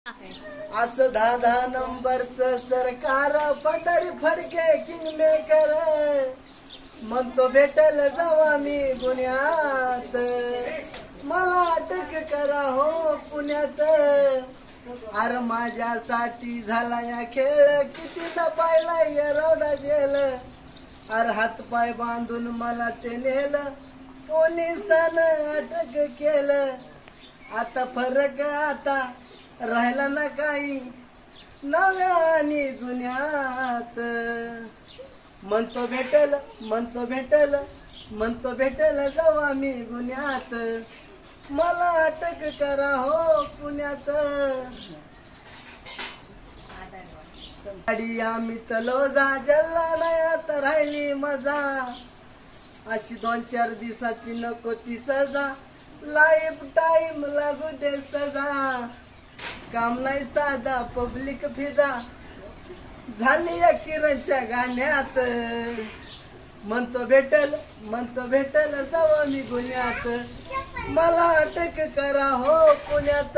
असं 10-10 नंबरचं सरकार पंढरी फडके किंगमेकर म्हणतो भेटल जावा मी गुन्ह्यात मला अटक करा हो पुण्यात अरे माझ्यासाठी झाला या खेळ किती दबायला एवढा जेल अरे हातपाय बांधून मला ते नेलं पोलिसानं अटक केलं आता फरक आता राहिला ना काही नव्या आणि जुन्यात म्हणतो भेटल म्हणतो भेटल म्हणतो भेटल जावा मी गुन्ह्यात मला अटक करा हो पुण्यात गाडी आम्ही तलोजा जल्ला नाही आता राहिली मजा अशी 2-4 दिवसाची नको ती सजा लाईफ टाइम लागू दे सजा काम नाही साधा पब्लिक फिदा झाली या किरणच्या गाण्यात म्हणतो भेटल जावा मी गुन्ह्यात मला अटक करा हो पुण्यात।